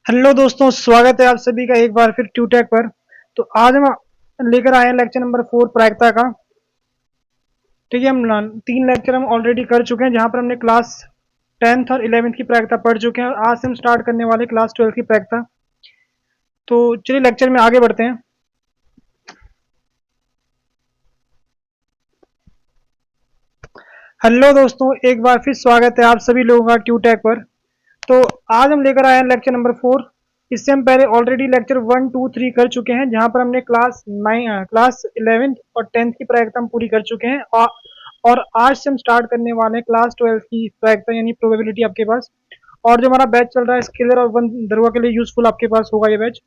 Hello दोस्तों, स्वागत है आप सभी का एक बार फिर ट्यूटैक पर। तो आज हम लेकर आए हैं लेक्चर नंबर 4 प्रायिकता का। ठीक है, तीन लेक्चर हम ऑलरेडी कर चुके हैं जहां पर हमने क्लास 10th और 11th की प्रायिकता पढ़ चुके हैं और आज से हम स्टार्ट करने वाले क्लास 12 की प्रायिकता। तो चलिए लेक्चर में आगे बढ़ते हैं। हेलो दोस्तों, एक बार फिर स्वागत है आप सभी लोगों का ट्यूटैक पर। तो आज हम लेकर आए हैं लेक्चर नंबर 4। इससे हम पहले ऑलरेडी लेक्चर 1, 2, 3 कर चुके हैं जहां पर हमने क्लास 11th और 10th की प्रायिकता हम पूरी कर चुके हैं और आज से हम स्टार्ट करने वाले हैं क्लास 12th की प्रायिकता यानी प्रोबेबिलिटी आपके पास। और जो हमारा बैच चल रहा है स्केलर और वन दरवा के लिए यूजफुल आपके पास होगा ये बैच।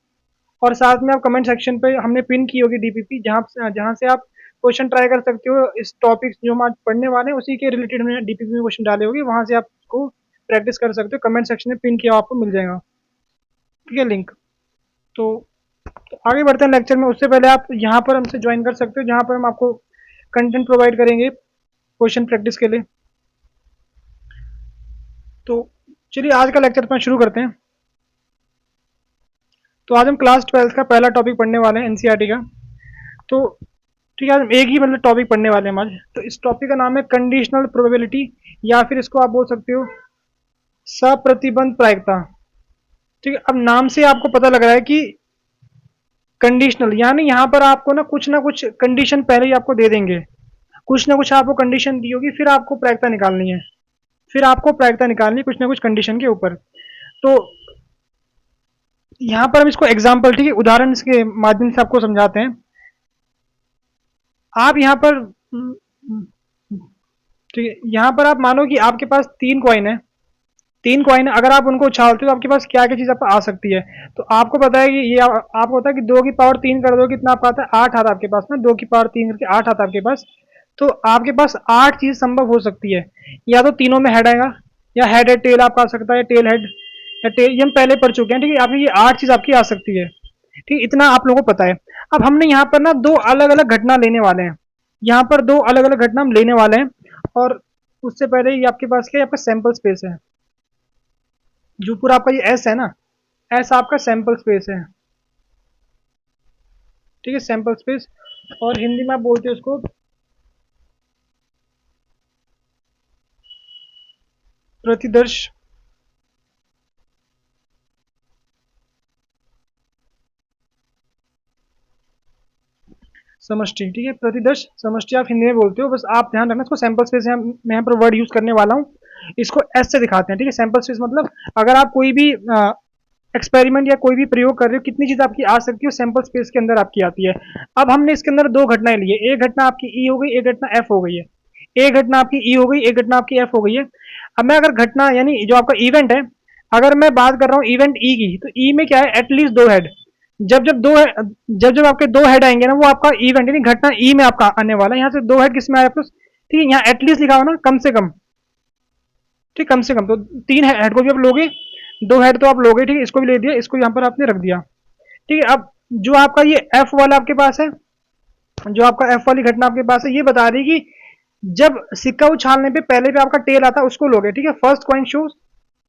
और साथ में आप कमेंट सेक्शन पे हमने पिन की होगी डीपीपी जहाँ से आप क्वेश्चन ट्राई कर सकते हो। इस टॉपिक जो हम आज पढ़ने वाले हैं उसी के रिलेटेड हमने डीपीपी में क्वेश्चन डाले होंगे, वहां से आप उसको प्रैक्टिस कर सकते हो। कमेंट सेक्शन में पिन किया आपको मिल जाएगा, ठीक है, लिंक। तो आगे बढ़ते हैं लेक्चर में। उससे पहले आप यहाँ पर हमसे ज्वाइन कर सकते हो जहाँ पर हम आपको कंटेंट प्रोवाइड करेंगे क्वेश्चन प्रैक्टिस के लिए। तो चलिए आज का लेक्चर अपना शुरू करते हैं। तो आज हम क्लास 12 का पहला टॉपिक पढ़ने वाले हैं एनसीईआरटी का। तो ठीक है, हम एक ही मतलब टॉपिक पढ़ने वाले हैं आज। तो इस टॉपिक का नाम है कंडीशनल प्रोबेबिलिटी या फिर इसको आप बोल सकते हो सप्रतिबंध प्रायिकता। ठीक है, अब नाम से आपको पता लग रहा है कि कंडीशनल यानी यहाँ पर आपको ना कुछ कंडीशन पहले ही आपको दे देंगे। कुछ ना कुछ आपको कंडीशन दी होगी, फिर आपको प्रायिकता निकालनी है। फिर आपको प्रायिकता निकालनी है कुछ ना कुछ कंडीशन के ऊपर। तो यहाँ पर हम इसको एग्जाम्पल, ठीक है, उदाहरण के माध्यम से आपको समझाते हैं। आप यहाँ पर ठीक है, यहाँ पर आप मानो कि आपके पास 3 कॉइन है। 3 कॉइन अगर आप उनको उछालते हो तो आपके पास क्या क्या चीज आपको आ सकती है। तो आपको पता है कि ये आपको पता है कि 2 की पावर 3 कर दो कितना आपका आता है, 8 आता है आपके पास ना। 2 की पावर 3 करके 8 आता है आपके पास। तो आपके पास 8 चीज संभव हो सकती है। या तो तीनों में हेड आएगा, या हेड है टेल आपका आ सकता है, टेल हेड या टेल, ये हम पहले पढ़ चुके हैं। ठीक है, आपकी ये 8 चीज आपकी आ सकती है। ठीक, इतना आप लोगों को पता है। अब हमने यहाँ पर ना दो अलग अलग घटना लेने वाले हैं। यहाँ पर दो अलग अलग घटना हम लेने वाले हैं। और उससे पहले ये आपके पास क्या है, आपका सैंपल स्पेस है। जो पूरा आपका ये एस है ना, एस आपका सैंपल स्पेस है। ठीक है, सैंपल स्पेस। और हिंदी में आप बोलते हो उसको प्रतिदर्श समष्टि। ठीक है, प्रतिदर्श समष्टि आप हिंदी में बोलते हो, बस आप ध्यान रखना इसको सैंपल स्पेस है। मैं यहाँ पर वर्ड यूज करने वाला हूँ, इसको एस से दिखाते हैं। ठीक है, सैंपल स्पेस मतलब अगर आप कोई भी एक्सपेरिमेंट या कोई भी प्रयोग कर रहे हो, कितनी चीज आपकी आ सकती है सैंपल स्पेस के अंदर आपकी आती है। अब हमने इसके अंदर दो घटनाएं ली है, एक घटना आपकी ई हो गई, एक घटना एफ हो गई है। एक घटना आपकी ई हो गई, एक घटना आपकी एफ हो गई है। अब मैं अगर घटना यानी जो आपका इवेंट है, अगर मैं बात कर रहा हूँ इवेंट ई की, तो ई में क्या है, एटलीस्ट दो हेड। जब जब दो जब जब आपके दो हेड आएंगे ना, वो आपका इवेंट यानी घटना ई में आपका आने वाला है। यहाँ से दो हेड किस में आया आपको, ठीक है, यहाँ एटलीस्ट लिखा हुआ ना, कम से कम। ठीक, कम से कम तो 3 हेड को भी आप लोगे, दो हेड तो आप लोगे। ठीक है, इसको भी ले दिया, इसको यहाँ पर आपने रख दिया। ठीक है, अब जो आपका ये एफ वाला आपके पास है, जो आपका एफ वाली घटना आपके पास है, ये बता रही कि जब सिक्का उछालने पे पहले पे आपका टेल आता है उसको लोगे। ठीक है, फर्स्ट कॉइन शोज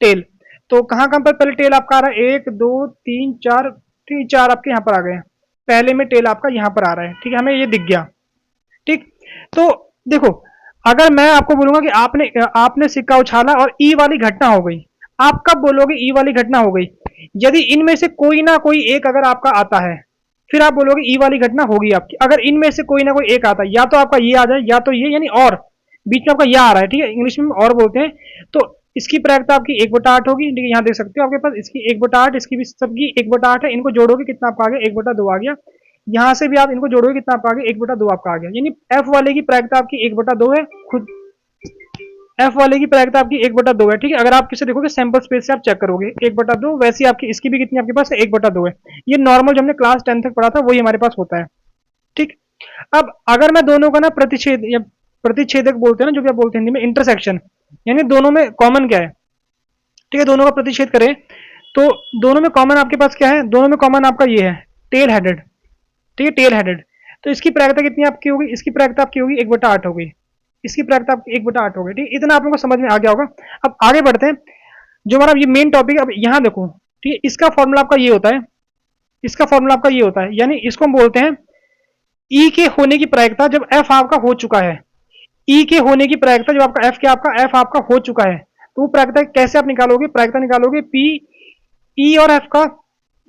टेल। तो कहाँ कहाँ पर पहले टेल आपका आ रहा है, 1, 2, 3, 4। ठीक है, 4 आपके यहाँ पर आ गए हैं। पहले में टेल आपका यहाँ पर आ रहा है। ठीक है, हमें ये दिख गया। ठीक, तो देखो, अगर मैं आपको बोलूंगा कि आपने आपने सिक्का उछाला और ई वाली घटना हो गई, आप कब बोलोगे ई वाली घटना हो गई, यदि इनमें से कोई ना कोई एक अगर आपका आता है, फिर आप बोलोगे ई वाली घटना होगी आपकी। अगर इनमें से कोई ना कोई एक आता है, या तो आपका ये आ जाए या तो ये, यानी और बीच में आपका यह आ रहा है। ठीक है, इंग्लिश में और बोलते हैं। तो इसकी प्रायिकता आपकी 1/8 होगी। ठीक है, यहाँ देख सकते हो आपके पास इसकी 1/8, इसकी भी सबकी 1/8 है। इनको जोड़ोगे कितना आपका आ गया, 1/2 आ गया। यहाँ से भी आप इनको जोड़ोगे कितना आपका आ गया, 1/2 आपका आ गया। यानी एफ वाले की प्रायिकता आपकी 1/2 है खुद। एफ वाले की प्रायिकता आपकी 1/2 है। ठीक है, अगर आप किसे देखोगे सैंपल स्पेस से आप चेक करोगे 1/2, वैसी आपकी इसकी भी कितनी आपके पास है, 1/2 है। ये नॉर्मल जो हमने क्लास 10 तक पढ़ा था वही हमारे पास होता है। ठीक, अब अगर मैं दोनों का ना प्रतिच्छेद या प्रतिच्छेदक बोलते हैं ना, जो भी आप बोलते हैं हिंदी में इंटरसेक्शन, यानी दोनों में कॉमन क्या है। ठीक है, दोनों का प्रतिच्छेद करें तो दोनों में कॉमन आपके पास क्या है, दोनों में कॉमन आपका ये है, टेल हेडेड। ठीक है, टेल हेडेड। तो इसकी प्रायिकता कितनी आपकी होगी, इसकी प्रायिकता आपकी होगी 1/8 होगी। इसकी प्रायिकता आपकी 1/8 होगी। ठीक, इतना आप लोगों को समझ में आ गया होगा। अब आगे बढ़ते हैं, जो हमारा ये मेन टॉपिक। अब यहाँ देखो, ठीक है, इसका फॉर्मूला आपका ये होता है, इसका फॉर्मूला आपका ये होता है, यानी इसको हम बोलते हैं ई के होने की प्रायिकता जब एफ आपका हो चुका है। ई के होने की प्रायिकता जब आपका एफ क्या आपका एफ आपका हो चुका है, तो वो प्रायिकता कैसे आप निकालोगे, प्रायिकता निकालोगे पी ई और एफ का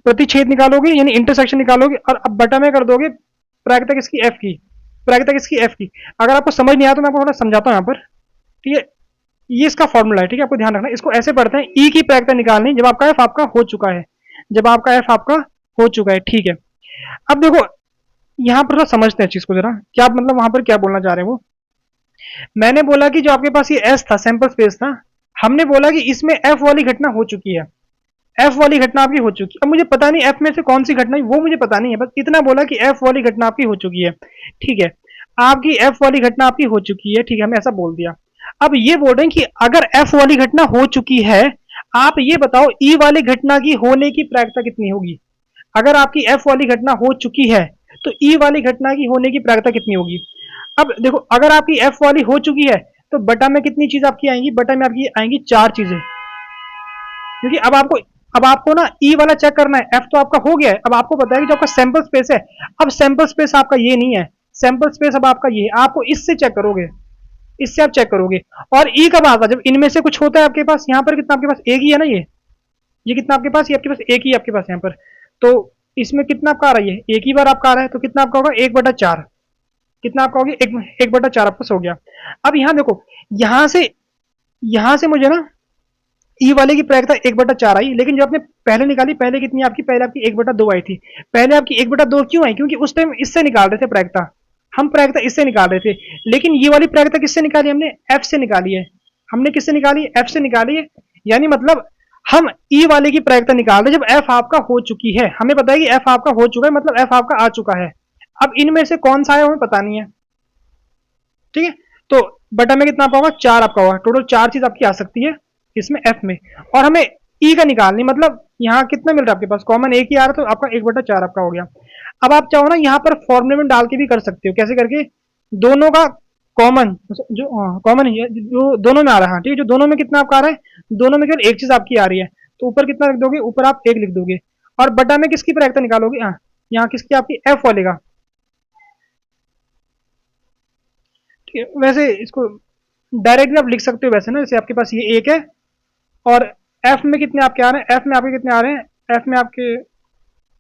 प्रतिच्छेद निकालोगे, यानी इंटरसेक्शन निकालोगे, और अब बटा में कर दोगे प्रायिकता किसकी, एफ की, प्रायिकता किसकी, एफ की। अगर आपको समझ नहीं आया तो मैं आपको थोड़ा समझाता हूँ यहाँ पर, ठीक है। ये इसका फॉर्मूला है, ठीक है, आपको ध्यान रखना। इसको ऐसे पढ़ते हैं, ई की प्रायिकता निकालनी जब आपका एफ आपका हो चुका है, जब आपका एफ आपका हो चुका है, ठीक है। अब देखो यहाँ पर थोड़ा समझते हैं चीज को जरा, क्या मतलब वहां पर क्या बोलना चाह रहे हैं वो। मैंने बोला कि जो आपके पास ये एस था, सैंपल स्पेस था, हमने बोला कि इसमें एफ वाली घटना हो चुकी है, एफ वाली घटना आपकी हो चुकी है। अब मुझे पता नहीं एफ में से कौन सी घटना है, वो मुझे पता नहीं है, बस इतना बोला कि एफ वाली घटना आपकी हो चुकी है, ठीक है। आपकी एफ वाली घटना आपकी हो चुकी है, ठीक है, हमने ऐसा बोल दिया। अब ये बोल रहे हैं कि अगर एफ वाली घटना हो चुकी है, आप ये बताओ ई वाली घटना की होने की प्रायिकता कितनी होगी। अगर आपकी एफ वाली घटना हो चुकी है तो ई वाली घटना की होने की प्रायिकता कितनी होगी। अब देखो, अगर आपकी एफ वाली हो चुकी है तो बटा में कितनी चीज आपकी आएंगी, बटा में आपकी आएंगी 4 चीजें, क्योंकि अब आपको ना ई वाला चेक करना है, एफ तो आपका हो गया है, अब आपको पता है कि जो आपका सैंपल स्पेस है, अब सैंपल स्पेस आपका ये नहीं है, सैंपल स्पेस अब आपका ये है, आपको इससे चेक करोगे, इससे आप चेक करोगे। और ई कब आता है, जब इनमें से कुछ होता है आपके पास, यहाँ पर कितना आपके पास एक ही है ना, ये कितना आपके पास, ये आपके पास एक ही आपके पास यहाँ पर, तो इसमें कितना आपका आ रहा है, ये एक ही बार आपका आ रहा है, तो कितना आपका होगा 1/4, कितना आपका होगा 1/4 आपका हो गया। अब यहाँ देखो, यहां से मुझे ना ई वाले की प्रायिकता 1/4 आई, लेकिन जब आपने पहले निकाली, पहले कितनी आपकी, पहले आपकी 1/2 आई थी। पहले आपकी 1/2 क्यों आई, क्योंकि उस टाइम इससे निकाल रहे थे प्रायिकता, हम प्रायिकता इससे निकाल रहे थे, लेकिन ये वाली प्रायिकता किससे निकाली, हमने एफ से निकाली है, हमने किससे निकाली, एफ से निकाली है। यानी मतलब हम ई वाले की प्रायिकता निकाल रहे जब एफ आपका हो चुकी है, हमें पता है कि एफ आपका हो चुका है, मतलब एफ आपका आ चुका है। अब इनमें से कौन सा है हमें पता नहीं है, ठीक है। तो बटा में कितना आपका होगा, 4 आपका होगा, टोटल 4 चीज आपकी आ सकती है इसमें एफ में, और हमें ई का निकालनी, मतलब यहाँ कितना मिल रहा है आपके पास, कॉमन एक ही आ रहा है, तो आपका 1/4 आपका हो गया। अब आप चाहो ना यहाँ पर फॉर्मूले में डाल के भी कर सकते हो, कैसे करके, दोनों का कॉमन, जो कॉमन है जो दोनों में आ रहा है, ठीक है, जो दोनों में कितना आपका आ रहा है, दोनों में केवल एक चीज आपकी आ रही है, तो ऊपर कितना लिख दोगे, ऊपर आप 1 लिख दोगे, और बटा में किसकी प्रायिकता निकालोगे, यहाँ किसकी, आपकी एफ वाले का, ठीक है। वैसे इसको डायरेक्ट भी आप लिख सकते हो वैसे ना, जैसे आपके पास ये एक है, और एफ में कितने आपके आ रहे हैं, एफ में आपके कितने आ रहे हैं, एफ में आपके,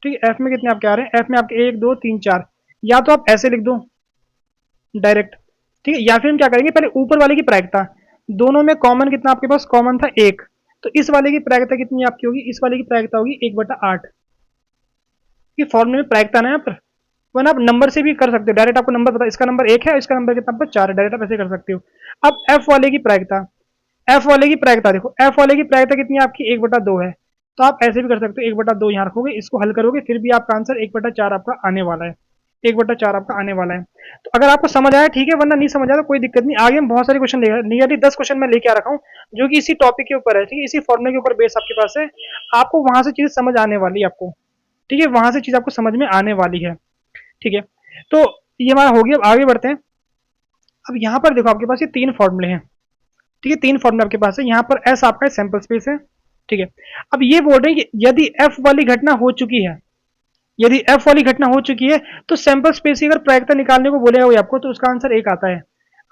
ठीक है, एफ में कितने आपके आ रहे हैं, एफ में आपके 1 2 3 4, या तो आप ऐसे लिख दो डायरेक्ट, ठीक है, या फिर हम क्या करेंगे, पहले ऊपर वाले की प्रायिकता, दोनों में कॉमन कितना आपके पास, कॉमन था 1, तो इस वाले की प्रायिकता कितनी आपकी होगी, इस वाले की प्रायिकता होगी 1/8, ये फॉर्मूले में प्रायिकता ना यहाँ पर, वरना आप नंबर से भी कर सकते हो, डायरेक्ट आपको नंबर पता, इसका नंबर 1 है, इसका नंबर कितना आपका 4 है, डायरेक्ट आप ऐसे कर सकते हो। अब एफ वाले की प्रायिकता, एफ वाले की प्रायिकता देखो, एफ वाले की प्रायिकता कितनी है आपकी, 1/2 है, तो आप ऐसे भी कर सकते हो, 1/2 यहाँ रखोगे, इसको हल करोगे, फिर भी आपका आंसर 1/4 आपका आने वाला है, 1/4 आपका आने वाला है। तो अगर आपको समझ आया ठीक है, वरना नहीं समझ आया तो कोई दिक्कत नहीं, आगे हम बहुत सारे क्वेश्चन लेकर, नियरली 10 क्वेश्चन मैं लेके आ रखा हूँ, जो कि इसी टॉपिक के ऊपर है, ठीक है, इसी फॉर्मूले के ऊपर बेस आपके पास है, आपको वहां से चीज समझ आने वाली है आपको, ठीक है, वहां से चीज आपको समझ में आने वाली है, ठीक है। तो ये हमारा हो गया, अब आगे बढ़ते हैं। अब यहाँ पर देखो आपके पास ये 3 फॉर्मूले हैं, ठीक है, 3 फॉर्मूले आपके पास है, यहाँ पर एस आपका सैंपल स्पेस है, ठीक है। अब ये बोल रहे हैं कि यदि एफ वाली घटना हो चुकी है, यदि एफ वाली घटना हो चुकी है, तो सैंपल स्पेस की अगर प्रायिकता निकालने को बोलेगा कोई आपको, तो उसका आंसर 1 आता है।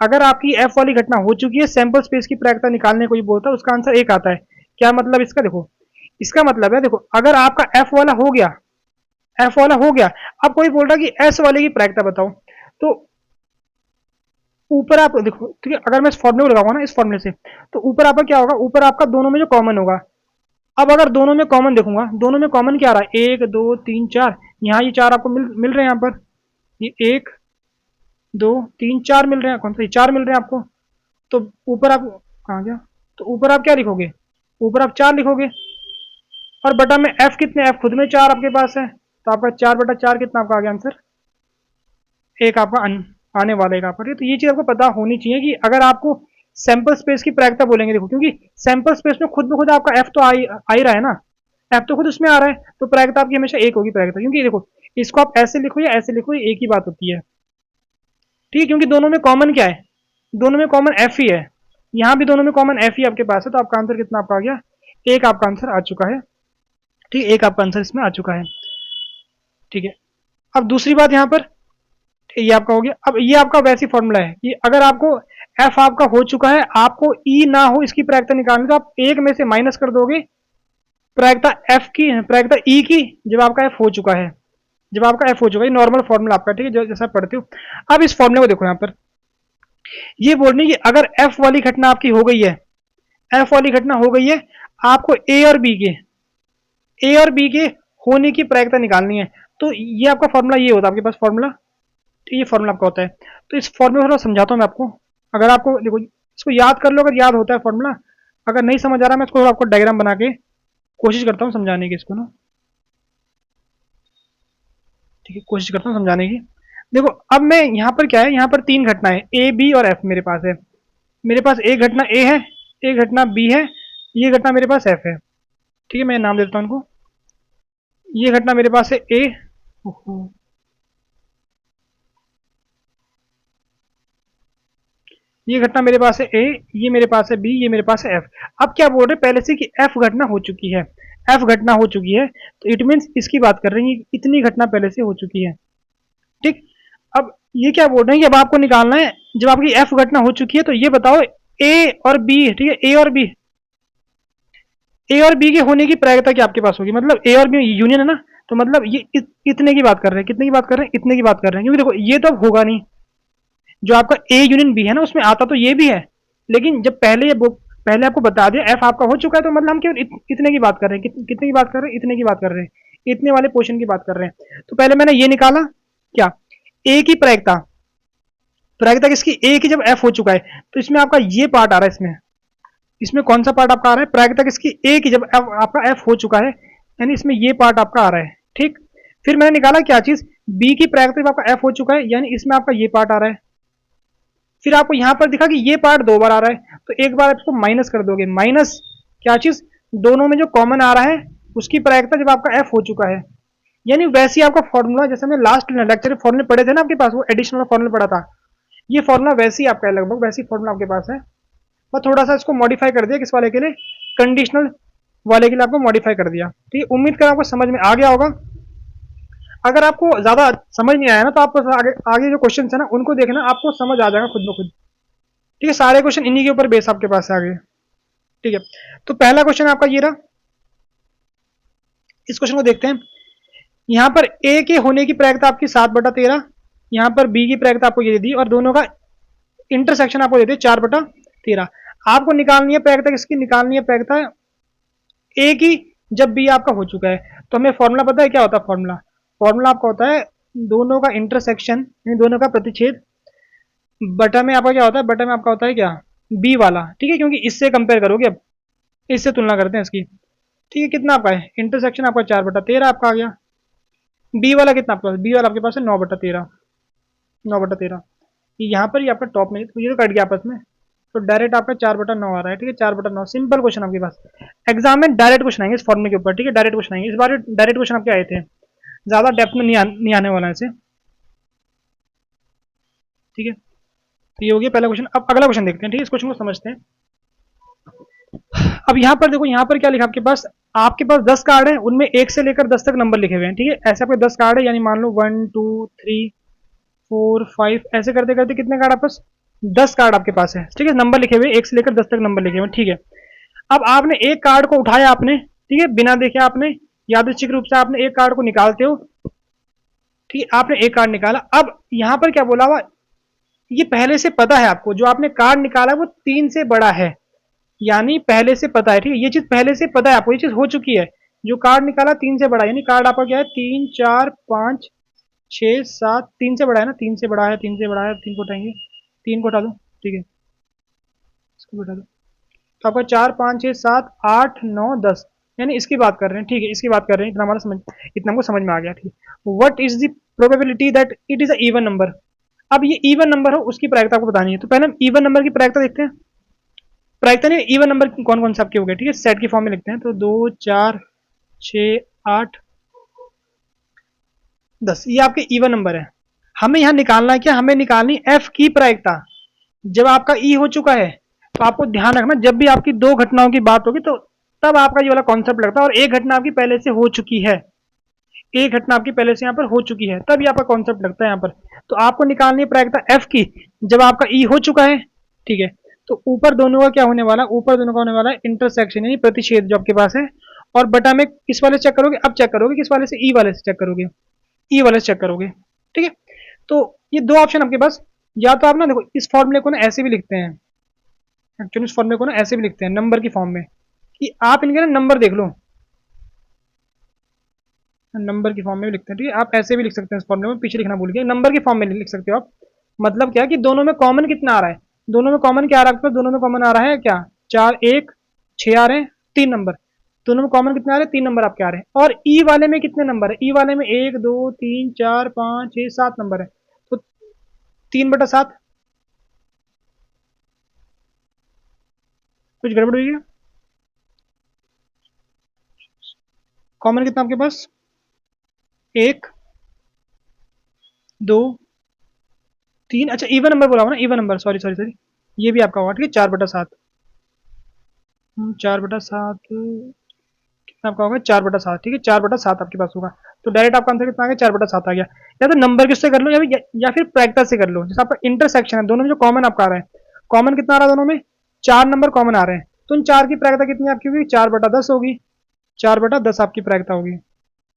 अगर आपकी एफ वाली घटना हो चुकी है, सैंपल स्पेस की प्रायिकता निकालने को ही बोलता है, उसका आंसर 1 आता है। क्या मतलब इसका, देखो इसका मतलब है, देखो अगर आपका एफ वाला हो गया, एफ वाला हो गया, अब कोई बोल रहा है कि एस वाले की प्रायिकता बताओ, तो ऊपर आप देखो, ठीक है, अगर मैं इस फॉर्मूले को लगाऊंगा ना, इस फॉर्मूले से, तो ऊपर आपका क्या होगा, ऊपर आपका दोनों में जो कॉमन होगा, अब अगर दोनों में कॉमन देखूंगा, दोनों में कॉमन क्या आ रहा है, 1 2 3 4, यहाँ ये 4 आपको मिल रहे हैं, यहाँ पर ये 1 2 3 4 मिल रहे हैं, कौन सा, 4 मिल रहे हैं आपको, तो ऊपर आप कहाँ गया, तो ऊपर आप क्या लिखोगे, ऊपर आप 4 लिखोगे, और बटा में एफ कितने, एफ खुद में 4 आपके पास है, तो आपका 4/4 कितना आपका आ गया आंसर, 1 आपका आने वाले का पर। तो ये चीज आपको पता होनी चाहिए कि अगर आपको सैंपल स्पेस की प्रायिकता बोलेंगे, देखो क्योंकि सैंपल स्पेस में खुद ब खुद आपका एफ तो आ ही रहा है ना, एफ तो खुद उसमें आ रहा है, तो प्रायिकता आपकी हमेशा 1 होगी प्रायिकता, क्योंकि देखो इसको आप ऐसे लिखो या ऐसे लिखो, ये एक ही बात होती है, ठीक है, क्योंकि दोनों में कॉमन क्या है, दोनों में कॉमन एफ ही है, यहाँ भी दोनों में कॉमन एफ ही आपके पास है, तो आपका आंसर कितना आपका आ गया, 1 आपका आंसर आ चुका है, ठीक है, एक आपका आंसर इसमें आ चुका है। ठीक है, अब दूसरी बात यहाँ पर, ये आपका हो गया। अब ये आपका वैसी फॉर्मूला है कि अगर आपको एफ आपका हो चुका है, आपको ई ना हो इसकी प्रायिकता निकालनी, तो आप एक में से माइनस कर दोगे प्रायिकता एफ की, प्रायिकता ई की, जब आपका एफ हो चुका है, जब आपका एफ हो चुका है। नॉर्मल फॉर्मूला आपका, ठीक है, जो जैसा पढ़ते हो। अब इस फॉर्मूले को देखो, यहाँ पर ये बोल रही है कि अगर एफ वाली घटना आपकी हो गई है, एफ वाली घटना हो गई है, आपको ए और बी के होने की प्रायिकता निकालनी है। तो ये आपका फॉर्मूला ये होता है आपके पास फॉर्मूला, तो ये फॉर्मूला आपका होता है। तो इस फॉर्मूले को थोड़ा समझाता हूँ मैं आपको। अगर आपको देखो इसको याद कर लो, अगर याद होता है फॉर्मूला, अगर नहीं समझ आ रहा, मैं इसको आपको डायग्राम बना के कोशिश करता हूँ समझाने की इसको ना। ठीक है, कोशिश करता हूँ समझाने की। देखो अब मैं यहाँ पर क्या है, यहाँ पर तीन घटना है, ए बी और एफ मेरे पास है। मेरे पास एक घटना ए है, एक घटना बी है, ये घटना मेरे पास एफ है। ठीक है, मैं नाम देता हूँ उनको। ये घटना मेरे पास है ए, ये घटना मेरे पास है ए, ये मेरे पास है बी, ये मेरे पास है एफ। अब क्या बोल रहे हैं पहले से कि एफ घटना हो चुकी है, एफ घटना हो चुकी है, तो इट मीन्स इसकी बात कर रहे हैं, इतनी घटना पहले से हो चुकी है। ठीक, अब ये क्या बोल रहे हैं कि अब आपको निकालना है, जब आपकी एफ घटना हो चुकी है तो ये बताओ ए और बी, ठीक है, ए और बी के होने की प्रायिकता क्या आपके पास होगी, मतलब ए और बी यूनियन है ना, तो मतलब ये इतने की बात कर रहे हैं, कितने की बात कर रहे हैं, इतने की बात कर रहे हैं, क्योंकि देखो ये तो अब होगा नहीं, जो आपका ए यूनियन बी है ना उसमें आता तो ये भी है, लेकिन जब पहले ये पहले आपको बता दिया एफ आपका हो चुका है, तो मतलब हम केवल इतने की बात कर रहे हैं, कितने की बात कर रहे हैं, इतने की बात कर रहे हैं, इतने वाले पोर्शन की बात कर रहे हैं। तो पहले मैंने ये निकाला क्या, ए की प्रायिकता, प्रायिकता किसकी, ए की, जब एफ हो चुका है तो इसमें आपका ये पार्ट आ रहा है, इसमें इसमें कौन सा पार्ट आपका आ रहा है, प्रायिकता किसकी, ए की, जब आपका एफ हो चुका है, यानी इसमें ये पार्ट आपका आ रहा है। ठीक, फिर मैंने निकाला क्या चीज, बी की प्रायिकता जब आपका एफ हो चुका है, यानी इसमें आपका ये पार्ट आ रहा है। फिर आपको यहां पर दिखा कि ये पार्ट दो बार आ रहा है, तो एक बार आप इसको माइनस कर दोगे, माइनस क्या चीज, दोनों में जो कॉमन आ रहा है उसकी प्रायिकता जब आपका एफ हो चुका है। यानी वैसे ही आपका फॉर्मूला, जैसे हमने लास्ट लेक्चर में फॉर्मूले पढ़े थे ना आपके पास, वो एडिशनल फॉर्मूला पढ़ा था, ये फॉर्मूला वैसे ही आपका है, लगभग वैसे ही फॉर्मूला आपके पास है, और थोड़ा सा इसको मॉडिफाई कर दिया, किस वाले के लिए, कंडीशनल वाले के लिए आपको मॉडिफाई कर दिया। ठीक है, उम्मीद कर आपको समझ में आ गया होगा। अगर आपको ज्यादा समझ नहीं आया ना, तो आप आगे आगे जो क्वेश्चन है ना उनको देखना, आपको समझ आ जाएगा खुद ब खुद। ठीक है, सारे क्वेश्चन इन्हीं के ऊपर बेस आपके पास है आगे। ठीक है, तो पहला क्वेश्चन आपका ये रहा, इस क्वेश्चन को देखते हैं। यहाँ पर ए के होने की प्रायिकता आपकी 7/13, यहाँ पर बी की प्रायिकता आपको ये दे दी, और दोनों का इंटरसेक्शन आपको दे दिया 4/13। आपको निकालनी है प्रायिकता किसकी, निकालनी है प्रायिकता ए की जब बी आपका हो चुका है। तो हमें फॉर्मूला पता है क्या होता है, फॉर्मूला फॉर्मूला आपका होता है दोनों का इंटरसेक्शन, यानी दोनों का प्रतिच्छेद, बटा में आपका क्या होता है, बटा में आपका होता है क्या, बी वाला। ठीक है, क्योंकि इससे कंपेयर करोगे, अब इससे तुलना करते हैं इसकी। ठीक है, कितना आपका है इंटरसेक्शन, आपका 4/13 आपका आ गया। बी वाला कितना आपके पास, बी वाला आपके पास है 9/13, 9/13। यहाँ पर ही आपका टॉप में, तो ये तो कट गया आपस में, तो डायरेक्ट आपका 4/9 आ रहा है। ठीक है, 4/9 सिंपल क्वेश्चन आपके पास, एग्जाम में डायरेक्ट क्वेश्चन आएंगे इस फॉर्मूले के ऊपर। ठीक है, डायरेक्ट क्वेश्चन आएंगे, इस बार डायरेक्ट क्वेश्चन आपके आए थे, ज्यादा डेप्थ में नहीं आने वाला है इसे। ठीक है, तो ये हो गया पहला क्वेश्चन। अब अगला क्वेश्चन देखते हैं। ठीक है, इस क्वेश्चन को समझते हैं। अब यहाँ पर देखो, यहाँ पर क्या लिखा आपके पास 10 कार्ड है, उनमें 1 से लेकर 10 तक नंबर लिखे हुए हैं। ठीक है, ऐसे आपके 10 कार्ड है, यानी मान लो 1 2 3 4 5, ऐसे करते करते कितने कार्ड आपके पास, 10 कार्ड आपके पास है। ठीक है, नंबर लिखे हुए 1 से लेकर 10 तक नंबर लिखे हुए। ठीक है, अब आपने एक कार्ड को उठाया आपने, ठीक है, बिना देखे आपने यादृच्छिक रूप से आपने एक कार्ड को निकालते हो। ठीक है, आपने एक कार्ड निकाला। अब यहाँ पर क्या बोला हुआ, ये पहले से पता है आपको, जो आपने कार्ड निकाला वो 3 से बड़ा है, यानी पहले से पता है। ठीक है, ये चीज पहले से पता है आपको, ये चीज हो चुकी है, जो कार्ड निकाला 3 से बड़ा, यानी कार्ड आपका क्या है 3 4 5 6 7, 3 से बड़ा है ना, 3 से बड़ा है, 3 से बड़ा है, 3 को उठाएंगे, 3 को उठा दो। ठीक है, इसको उठा दो, तो आपका 4 5 6 7 8 9 10, यानी इसकी बात कर रहे हैं। ठीक है, इसकी बात कर रहे हैं, इतना हमारा समझ, इतना हमको समझ में आ गया। ठीक है, what is the probability that it is a even number. अब ये इवन नंबर हो उसकी प्रायिकता आपको बतानी है, तो पहले हम इवन नंबर की प्रायिकता देखते हैं। प्रायिकता नहीं, इवन नंबर कौन कौन से आपके हो गए। ठीक है, सेट की फॉर्म में लिखते हैं, तो 2 4 6 8 10, ये आपके इवन नंबर है। हमें यहाँ निकालना है क्या, हमें निकालनी एफ की प्रायिकता जब आपका ई हो चुका है। तो आपको ध्यान रखना, जब भी आपकी दो घटनाओं की बात होगी तो तब आपका ये वाला कॉन्सेप्ट लगता है, और एक घटना आपकी पहले से हो चुकी है, एक घटना आपकी पहले से यहाँ पर हो चुकी है, तब ये आपका कॉन्सेप्ट लगता है यहाँ पर। तो आपको निकालनी है प्रायिकता एफ की जब आपका ई हो चुका है, ठीक है। तो ऊपर दोनों का क्या होने वाला है, ऊपर दोनों का होने वाला है इंटरसेक्शन यानी प्रतिच्छेद जो आपके पास है, और बटा में किस वाले से चेक करोगे, अब चेक करोगे किस वाले से, ई वाले से चेक करोगे, ई वाले से चेक करोगे, ठीक है। तो ये दो ऑप्शन आपके पास, या तो आप ना देखो इस फॉर्मूले को ना ऐसे भी लिखते हैं, एक्चुअली इस फॉर्मूले को ना ऐसे भी लिखते हैं नंबर की फॉर्म में, कि आप इनके ना नंबर देख लो, नंबर की फॉर्म में भी लिखते हैं, ठीक है। आप ऐसे भी लिख सकते हैं, इस फॉर्मूले में पीछे लिखना भूल गए, नंबर की फॉर्म में लिख सकते हो आप। मतलब क्या कि दोनों में कॉमन कितना आ रहा है, दोनों में कॉमन क्या आ रहा है, दोनों में कॉमन आ रहा है क्या, 4 1 6 आ रहे हैं, 3 नंबर, दोनों में कॉमन कितने आ रहे हैं, 3 नंबर आपके आ रहे हैं। और ई वाले में कितने नंबर है, ई वाले में 1 2 3 4 5 6 7 नंबर है, तो 3/7, कुछ गड़बड़ हुई है, कॉमन कितना आपके पास, 1 2 3, अच्छा इवन नंबर बोला हो ना, even number, sorry sorry sorry, ये भी आपका होगा, ठीक है, 4/7, 4/7 कितना आपका होगा, 4/7, ठीक है, 4/7 आपके पास होगा। तो डायरेक्ट आपका आंसर कितना आ गया, 4/7 आ गया। या तो नंबर किससे कर लो, या फिर प्रायिकता से कर लो, जैसे आपका इंटरसेक्शन है, दोनों में जो कॉमन आपका आ रहा है, कॉमन कितना आ रहा है दोनों में, 4 नंबर कॉमन आ रहे हैं, तो उन 4 की प्रायिकता कितनी आपकी होगी, 4/10 होगी, 4/10 आपकी प्रायिकता होगी,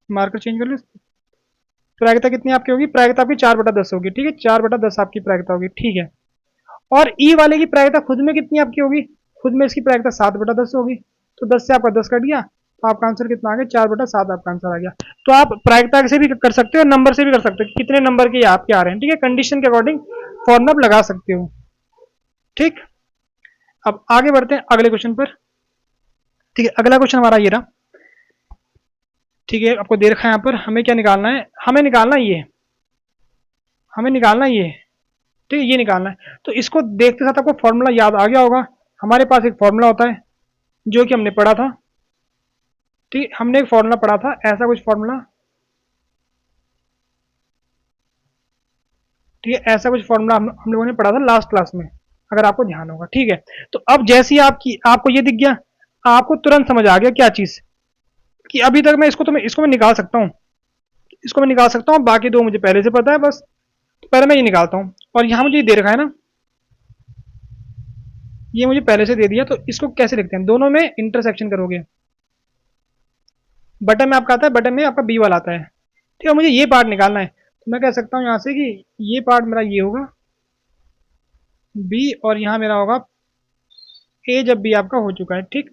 मार्कर चेंज कर लो, प्रायिकता कितनी आपकी होगी, प्रायिकता आपकी 4/10 होगी, ठीक है, 4/10 आपकी प्रायिकता होगी, ठीक है। और ई वाले की प्रायिकता खुद में कितनी आपकी होगी, खुद में इसकी प्रायिकता 7/10 होगी, तो 10 से आपका 10 कट गया, तो आपका आंसर कितना आ गया, 4/7 आपका आंसर आ गया। तो आप प्रायिकता से भी कर सकते हो, नंबर से भी कर सकते हो, कितने नंबर के आपके आ रहे हैं, ठीक है, कंडीशन के अकॉर्डिंग फॉर्मूला आप लगा सकते हो, ठीक। अब आगे बढ़ते हैं अगले क्वेश्चन पर, ठीक है। अगला क्वेश्चन हमारा ये रहा, ठीक है, आपको दे रखा है यहाँ पर, हमें क्या निकालना है, हमें निकालना ये, हमें निकालना ये, ठीक है, ये निकालना है। तो इसको देखते साथ आपको फॉर्मूला याद आ गया होगा, हमारे पास एक फॉर्मूला होता है जो कि हमने पढ़ा था, ठीक है, हमने एक फॉर्मूला पढ़ा था, ऐसा कुछ फॉर्मूला, ठीक है, ऐसा कुछ फॉर्मूला हम लोगों ने पढ़ा था लास्ट क्लास में, अगर आपको ध्यान होगा, ठीक है। तो अब जैसे ही आपको ये दिख गया, आपको तुरंत समझ आ गया क्या चीज, कि अभी तक मैं इसको मैं निकाल सकता हूँ, इसको मैं निकाल सकता हूँ, बाकी दो मुझे पहले से पता है, बस तो पहले मैं ये निकालता हूँ। और यहाँ मुझे ये दे रखा है ना, ये मुझे पहले से दे दिया, तो इसको कैसे लिखते हैं, दोनों में इंटरसेक्शन करोगे, बटन में आपका आता है, बटन में आपका बी वाला आता है, ठीक है, मुझे ये पार्ट निकालना है, तो मैं कह सकता हूँ यहाँ से कि ये पार्ट मेरा ये होगा बी, और यहाँ मेरा होगा ए, जब बी आपका हो चुका है, ठीक।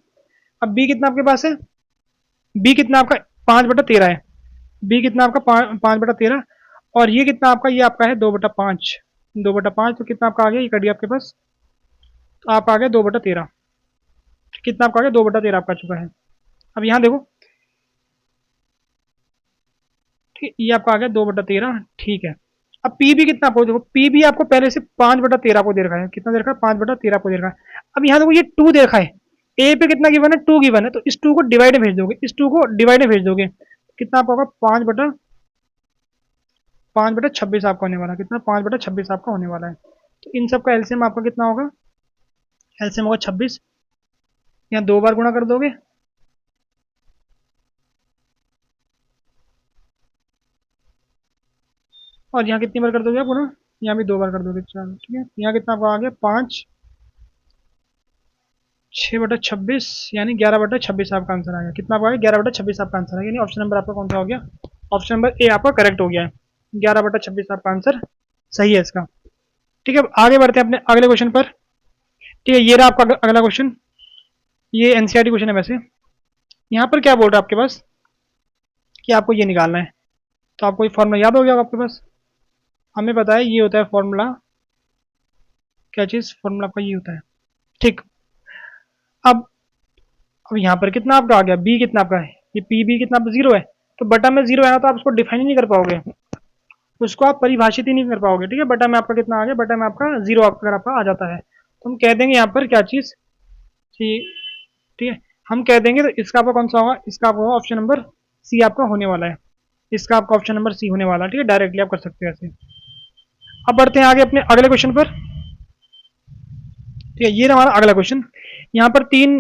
अब बी कितना आपके पास है, बी कितना आपका 5/13 है, बी कितना आपका 5/13, और ये कितना आपका, ये आपका है 2/5, 2/5, तो कितना आपका आ गया, ये कट गया आपके पास, तो आप आ गए 2/13, कितना आपका आ गया, 2/13 आपका आ चुका है। अब यहाँ देखो, ठीक, ये आपका आ गया 2/13, ठीक है। अब पी भी कितना आपको देखो, पी भी आपको पहले से 5/13 को दे रखा है, कितना दे रखा है, 5/13 को दे रखा है। अब यहाँ देखो ये 2 दे रखा है, ए पे कितना गिवन है, 2 गिवन है, तो इस 2 को डिवाइड में भेज दोगे, इस 2 को डिवाइड में भेज दोगे, कितना आपका होगा, 5/26 आपका होने वाला है, कितना 5/26 आपका होने वाला है। तो इन सब का एलसीएम आपका कितना होगा, एलसीएम होगा 26, यहाँ 2 बार गुणा कर दोगे, और यहाँ कितनी बार कर दोगे आप गुणा, यहाँ भी 2 बार कर दोगे, चलो ठीक है। यहाँ कितना आपका आ गया, 5 6/26 यानी 11/26 आपका आंसर आ गया, कितना आपका आ गया, 11/26 आपका आंसर आ गया, यानी ऑप्शन नंबर आपका कौन सा हो गया, ऑप्शन नंबर ए आपका करेक्ट हो गया है, 11/26 आपका आंसर सही है इसका, ठीक है। अब आगे बढ़ते हैं अपने अगले क्वेश्चन पर, ठीक है, ये रहा आपका अगला क्वेश्चन, ये एनसीईआरटी क्वेश्चन है वैसे। यहाँ पर क्या बोल रहा है आपके पास, कि आपको ये निकालना है, तो आपको ये फॉर्मूला याद हो गया होगा आपके पास, हमें पता है ये होता है फॉर्मूला, क्या चीज़, फॉर्मूला आपका ये होता है, ठीक। अब अब यहाँ पर कितना आपका आ गया, बी कितना आपका है, ये पी बी कितना आपका 0 है, तो बटा में 0 है ना, तो आप उसको डिफाइन ही नहीं कर पाओगे, उसको आप परिभाषित ही नहीं कर पाओगे, ठीक है। बटा में आपका कितना आ गया, बटा में आपका 0 अगर आपका आ जाता है, तो हम कह देंगे यहाँ पर क्या चीज़, ठीक, ठीक है, हम कह देंगे, तो इसका आपका कौन सा होगा, इसका आपका ऑप्शन नंबर सी आपका होने वाला है, इसका आपका ऑप्शन नंबर सी होने वाला है, ठीक है, डायरेक्टली आप कर सकते हो ऐसे। अब बढ़ते हैं आगे अपने अगले क्वेश्चन पर, ठीक है, ये हमारा अगला क्वेश्चन, यहाँ पर तीन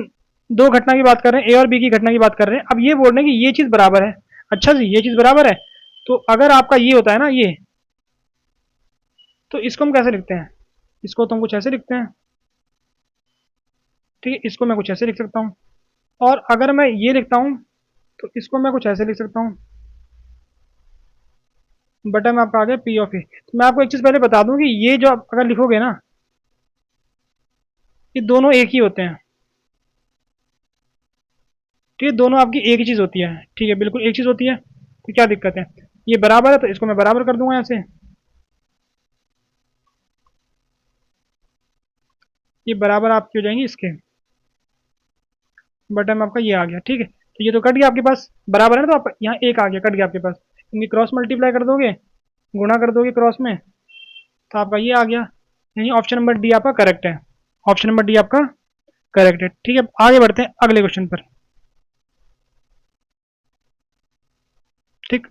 दो घटना की बात कर रहे हैं, ए और बी की घटना की बात कर रहे हैं। अब ये बोल रहे हैं कि ये चीज बराबर है। अच्छा जी, ये चीज बराबर है, तो अगर आपका ये होता है ना ये, तो इसको हम कैसे लिखते हैं? इसको तो हम कुछ ऐसे लिखते हैं, ठीक है, इसको मैं कुछ ऐसे लिख सकता हूँ। और अगर मैं ये लिखता हूँ तो इसको मैं कुछ ऐसे लिख सकता हूँ, बटा में आपका आ गया पी ऑफ ए। तो मैं आपको एक चीज पहले बता दूं कि ये जो आप अगर लिखोगे ना, ये दोनों एक ही होते हैं, ठीक है, दोनों आपकी एक ही चीज होती है, ठीक है, बिल्कुल एक चीज होती है, तो क्या दिक्कत है? ये बराबर है तो इसको मैं बराबर कर दूंगा यहाँ से, ये बराबर आपकी हो जाएंगी इसके, बटा में आपका ये आ गया, ठीक है। तो ये तो कट गया आपके पास, बराबर है ना, तो आप यहाँ एक आ गया, कट गया आपके पास। इनकी क्रॉस मल्टीप्लाई कर दोगे, गुणा कर दोगे क्रॉस में, तो आपका ये आ गया। यानी ऑप्शन नंबर डी आपका करेक्ट है, ऑप्शन नंबर डी आपका करेक्ट है, ठीक है। आगे बढ़ते हैं अगले क्वेश्चन पर, ठीक।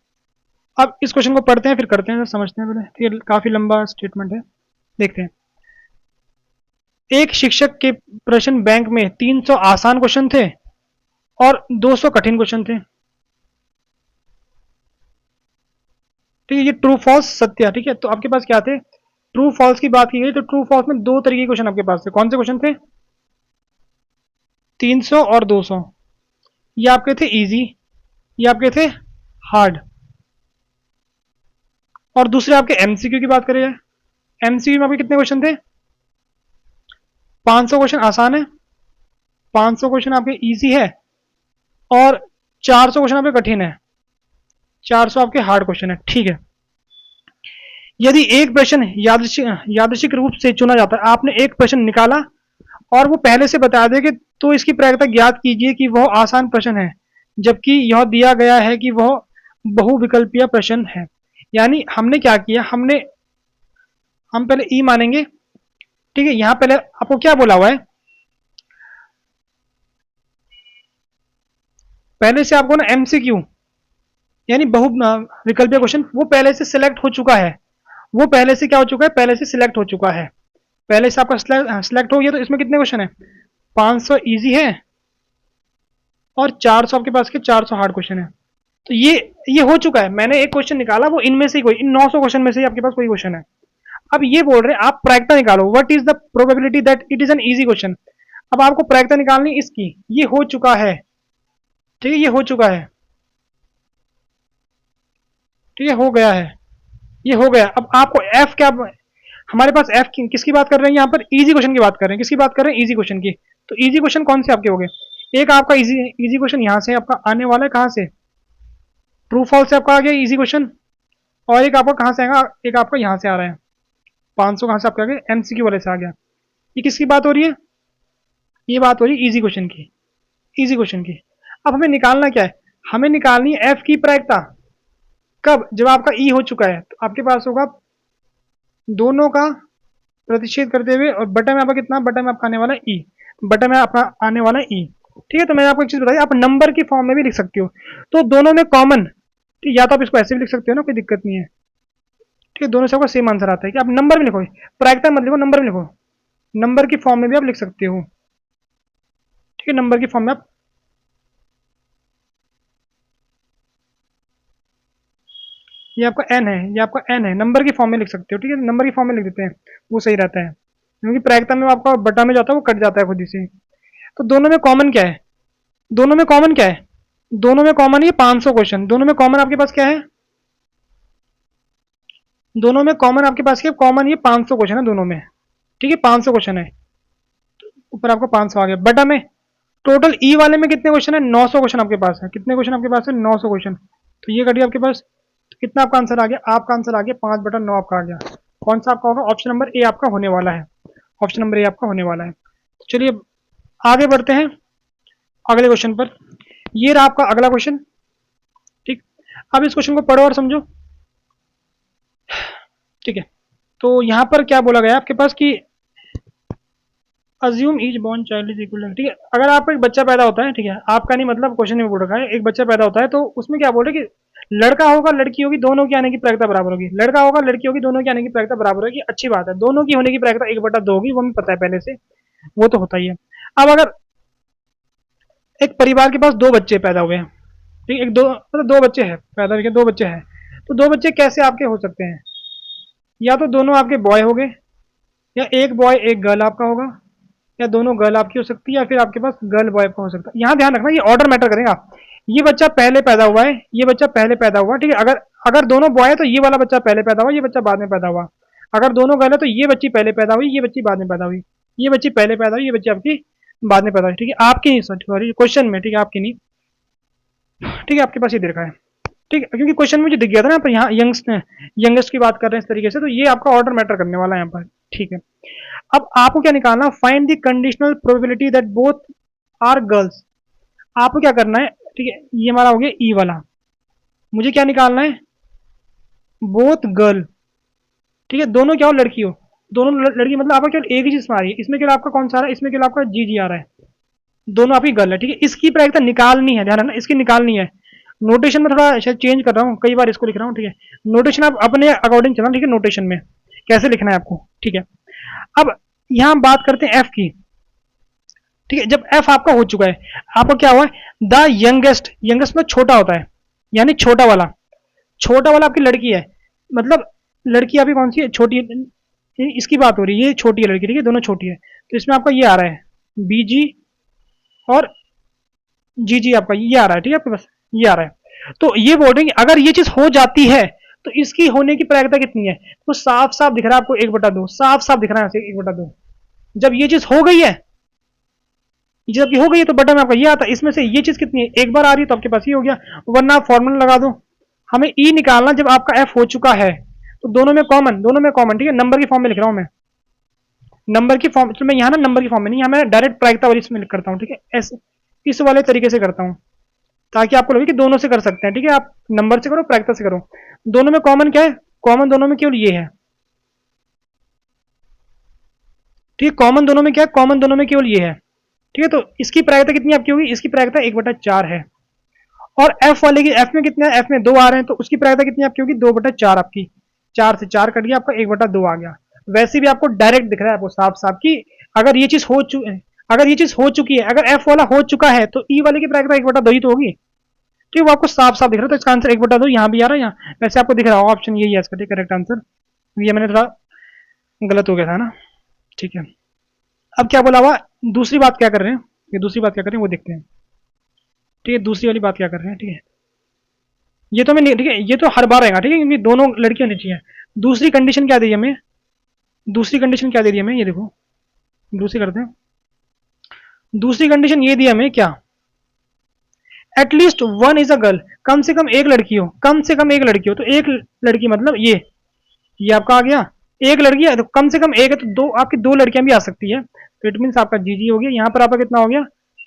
अब इस क्वेश्चन को पढ़ते हैं फिर करते हैं, समझते हैं पहले, ठीक है, काफी लंबा स्टेटमेंट है, देखते हैं। एक शिक्षक के प्रश्न बैंक में 300 आसान क्वेश्चन थे और 200 कठिन क्वेश्चन थे, ठीक है। ये ट्रू फॉल्स सत्य, ठीक है। तो आपके पास क्या थे? ट्रू फॉल्स की बात की गई तो ट्रू फॉल्स में दो तरीके के क्वेश्चन आपके पास थे। कौन से क्वेश्चन थे? 300 और 200। ये आपके थे इजी, ये आपके थे हार्ड। और दूसरे आपके एमसीक्यू की बात करें, एमसीक्यू में आपके कितने क्वेश्चन थे? 500 क्वेश्चन आसान है, 500 क्वेश्चन आपके इजी है, और 400 क्वेश्चन आपके कठिन है, 400 आपके हार्ड क्वेश्चन है, ठीक है। यदि एक प्रश्न यादृच्छिक रूप से चुना जाता है, आपने एक प्रश्न निकाला और वो पहले से बता दे कि तो इसकी प्रायिकता ज्ञात कीजिए कि वह आसान प्रश्न है, जबकि यह दिया गया है कि वह बहुविकल्पीय प्रश्न है। यानी हमने क्या किया, हम पहले ई मानेंगे, ठीक है। यहां पहले आपको क्या बोला हुआ है, पहले से आपको ना एमसीक्यू यानी बहु विकल्पीय क्वेश्चन वो पहले से सिलेक्ट हो चुका है, वो पहले से क्या हो चुका है, पहले से सिलेक्ट हो चुका है, पहले से आपका सिलेक्ट हो गया। तो इसमें कितने क्वेश्चन है? 500 इजी है और 400 आपके पास के 400 हार्ड क्वेश्चन है। तो ये हो चुका है, मैंने एक क्वेश्चन निकाला, वो इनमें से कोई इन 900 क्वेश्चन में से ही आपके पास कोई क्वेश्चन है। अब ये बोल रहे हैं आप प्रायिकता निकालो, what is the probability that it is an easy question. अब आपको प्रायिकता निकालनी इसकी, ये हो चुका है, ठीक है, ये हो चुका है, ठीक है, हो गया है, ये हो गया। अब आपको एफ क्या, हमारे पास एफ की किसकी बात कर रहे हैं, यहाँ पर इजी क्वेश्चन की बात कर रहे हैं, किसकी बात कर रहे हैं, इजी क्वेश्चन की। तो इजी क्वेश्चन कौन से आपके हो गए? एक आपका इजी क्वेश्चन यहाँ से आपका आने वाला है, कहाँ से? ट्रू फॉल्स से आपका आ गया इजी क्वेश्चन, और एक आपका कहाँ से आएगा, एक आपका यहाँ से आ रहा है 500, कहाँ से आपका आ गया, एमसीक्यू वाले से आ गया। ये किसकी बात हो रही है? ये बात हो रही है इजी क्वेश्चन की, इजी क्वेश्चन की। अब हमें निकालना क्या है, हमें निकालनी है एफ की प्रायिकता। कब? जब आपका ई हो चुका है, तो आपके पास होगा दोनों का प्रतिच्छेद करते हुए, और बटा में आपका कितना, बटा में आपका आने वाला ई, बटा में आपका आने वाला ई, ठीक है। तो मैंने आपको एक चीज बताई, आप नंबर की फॉर्म में भी लिख सकते हो, तो दोनों में कॉमन, ठीक, या तो आप इसको ऐसे भी लिख सकते हो ना, कोई दिक्कत नहीं है, ठीक है, दोनों से आपका सेम आंसर आता है कि आप नंबर में लिखो, प्रायिकता मत लिखो, नंबर में लिखो, नंबर की फॉर्म में भी आप लिख सकते हो, ठीक है, नंबर की फॉर्म में आप, ये आपका एन है, ये आपका एन है, नंबर की फॉर्म में लिख सकते हो, ठीक है, नंबर की फॉर्म में लिख देते हैं, वो सही रहता है, क्योंकि प्रायिकता में आपका बटा में जाता है वो कट जाता है खुद ही से। तो दोनों में कॉमन क्या है, दोनों में कॉमन क्या है, दोनों में कॉमन ये 500 क्वेश्चन, दोनों में कॉमन आपके पास क्या है, दोनों में कॉमन आपके पास क्या, कॉमन ये 500 क्वेश्चन है दोनों में, ठीक है, 500 क्वेश्चन है, ऊपर आपको 500 आ गया, बटा में टोटल ई वाले में कितने क्वेश्चन है, 900 क्वेश्चन आपके पास है, कितने क्वेश्चन आपके पास है, 900 क्वेश्चन। तो ये कटिए आपके पास, तो कितना आपका आंसर आ गया, आपका आंसर आ गया 5/9 आपका आ गया। कौन सा आपका होगा, ऑप्शन नंबर ए आपका होने वाला है, ऑप्शन नंबर ए आपका होने वाला है। तो चलिए आगे बढ़ते हैं अगले क्वेश्चन पर। ये रहा आपका अगला क्वेश्चन, ठीक। अब इस क्वेश्चन को पढ़ो और समझो, ठीक है। तो यहाँ पर क्या बोला गया आपके पास कि assume each born child is equal, ठीक है। अगर आपका एक बच्चा पैदा होता है, ठीक है, आपका नहीं मतलब क्वेश्चन में बोल रखा है, एक बच्चा पैदा होता है, तो उसमें क्या बोल रहे कि लड़का होगा लड़की होगी दोनों की आने की प्रायिकता बराबर होगी, लड़का होगा लड़की होगी दोनों की आने की प्रायिकता बराबर होगी, अच्छी बात है, दोनों की होने की प्रायिकता 1/2 होगी, वो हमें पता है पहले से, वो तो होता ही है। अब अगर एक परिवार के पास दो बच्चे पैदा हुए हैं, ठीक है, एक दो मतलब दो बच्चे हैं पैदा हुए, दो बच्चे हैं, तो दो बच्चे कैसे आपके हो सकते हैं? या तो दोनों आपके बॉय हो गए, या एक बॉय एक गर्ल आपका होगा, या दोनों गर्ल आपकी हो सकती है, या फिर आपके पास गर्ल बॉय का हो सकता है। यहाँ ध्यान रखना ये ऑर्डर मैटर करेगा। ये बच्चा पहले पैदा हुआ है, ये बच्चा पहले पैदा हुआ, ठीक है। अगर अगर दोनों बॉय है तो ये वाला बच्चा पहले पैदा हुआ, ये बच्चा बाद में पैदा हुआ। अगर दोनों गर्ल है तो ये बच्ची पहले पैदा हुई, ये बच्ची बाद में पैदा हुई, ये बच्ची पहले पैदा हुई, ये बच्ची आपकी बाद में पैदा हुई, ठीक है। आपकी नहीं, सॉरी क्वेश्चन में, ठीक है, आपकी नहीं, ठीक है, आपके पास ये दे रखा है, ठीक है, क्योंकि क्वेश्चन मुझे दिख गया था ना, पर यहाँ यंगेस्ट की बात कर रहे हैं इस तरीके से, तो ये आपका ऑर्डर मैटर करने वाला है यहाँ पर, ठीक है। अब आपको क्या निकालना, find the conditional probability that both are girls. आपको क्या करना है, ठीक है, ये हमारा हो गया ई वाला, मुझे क्या निकालना है, बोथ गर्ल, ठीक है, दोनों क्या हो, लड़की हो, दोनों लड़की, मतलब आपका केवल एक ही चीज आ रही है, इसमें केवल आपका कौन सा आ रहा है, इसमें केवल आपका जी जी आ रहा है, दोनों आपकी गर्ल है, ठीक है। इसकी प्रायिकता निकालनी है, ध्यान रखना, इसकी निकालनी है। नोटेशन में थोड़ा शायद चेंज कर रहा हूँ, कई बार इसको लिख रहा हूँ, ठीक है। नोटेशन आप अपने अकॉर्डिंग चलना, ठीक है, नोटेशन में कैसे लिखना है आपको, ठीक है। अब यहां हम बात करते हैं एफ की, ठीक है। जब एफ आपका हो चुका है, आपका क्या हुआ है, द यंगेस्ट, यंगेस्ट में छोटा होता है, यानी छोटा वाला, छोटा वाला आपकी लड़की है, मतलब लड़की आपकी कौन सी है, छोटी है, इसकी बात हो रही है, ये छोटी है लड़की, ठीक है, दोनों छोटी है, तो इसमें आपका ये आ रहा है बी जी, और जी जी आपका ये आ रहा है, ठीक है, आपके पास ये आ रहा है। तो ये बोल रहे हैं कि अगर ये चीज हो जाती है तो इसकी होने की प्रायिकता कितनी है, तो साफ साफ दिख रहा है आपको 1/2, साफ साफ दिख रहा है 1/2। जब ये चीज हो गई है, जब ये हो गई है तो बटन में आपका ये आता है, इसमें से ये चीज कितनी है, एक बार आ रही है तो आपके पास ये हो गया, वरना आप फॉर्मूला लगा दो। हमें ई निकालना जब आपका एफ हो चुका है, तो दोनों में कॉमन, दोनों में कॉमन, ठीक है, नंबर की फॉर्म में लिख रहा हूं मैं, नंबर की फॉर्म, तो मैं यहाँ ना नंबर की फॉर्म में नहीं, यहाँ मैं डायरेक्ट प्रायिकता वाली इसमें करता हूँ, ठीक है, ऐसे इस वाले तरीके से करता हूँ, ताकि आपको लगे कि दोनों से कर सकते हैं, ठीक है। आप नंबर से करो, प्रायिकता से करो, दोनों में कॉमन क्या है, कॉमन दोनों में केवल ये है, ठीक है, कॉमन दोनों में क्या है, कॉमन दोनों में केवल ये है, ठीक है। तो इसकी प्रायिकता कितनी आपकी होगी, इसकी प्रायिकता 1/4 है, और एफ वाले की, एफ में कितने है, एफ में 2 आ रहे हैं, तो उसकी प्रायिकता कितनी आपकी होगी, 2/4 आपकी, 4 से 4 कट गया, आपका 1/2 आ गया। वैसे भी आपको डायरेक्ट दिख रहा है आपको साफ साफ कि अगर ये चीज हो चुकी है, अगर ये चीज हो चुकी है, अगर एफ वाला हो चुका है तो ई वाले की प्रायिकता 1/2 ही तो होगी, ठीक है, वो आपको साफ साफ दिख रहा है, तो इसका आंसर 1/2 यहाँ भी आ रहा है, यहाँ वैसे आपको दिख रहा होगा, ऑप्शन यही है इसका, ठीक, करेक्ट आंसर। ये मैंने थोड़ा गलत हो गया था ना, ठीक है। अब क्या बोला हुआ, दूसरी बात क्या कर रहे हैं, ये दूसरी बात क्या कर रहे हैं वो देखते हैं, ठीक है, दूसरी वाली बात क्या कर रहे हैं, ठीक है, ये तो मैं, ठीक है, ये तो हर बार आएगा, ठीक है, क्योंकि दोनों लड़कियां होनी चाहिए। दूसरी कंडीशन क्या दे दी हमें, दूसरी कंडीशन क्या दे दी हमें, ये देखो, दूसरी करते हैं, दूसरी कंडीशन ये दी हमें क्या, at least one is a girl, कम से कम एक लड़की हो, कम से कम एक लड़की हो, तो एक लड़की मतलब ये आपका आ गया, एक लड़की है तो कम से कम एक है, तो दो आपकी दो लड़कियां भी आ सकती है, तो इट मीन आपका जी जी हो गया, यहाँ पर आपका कितना हो गया,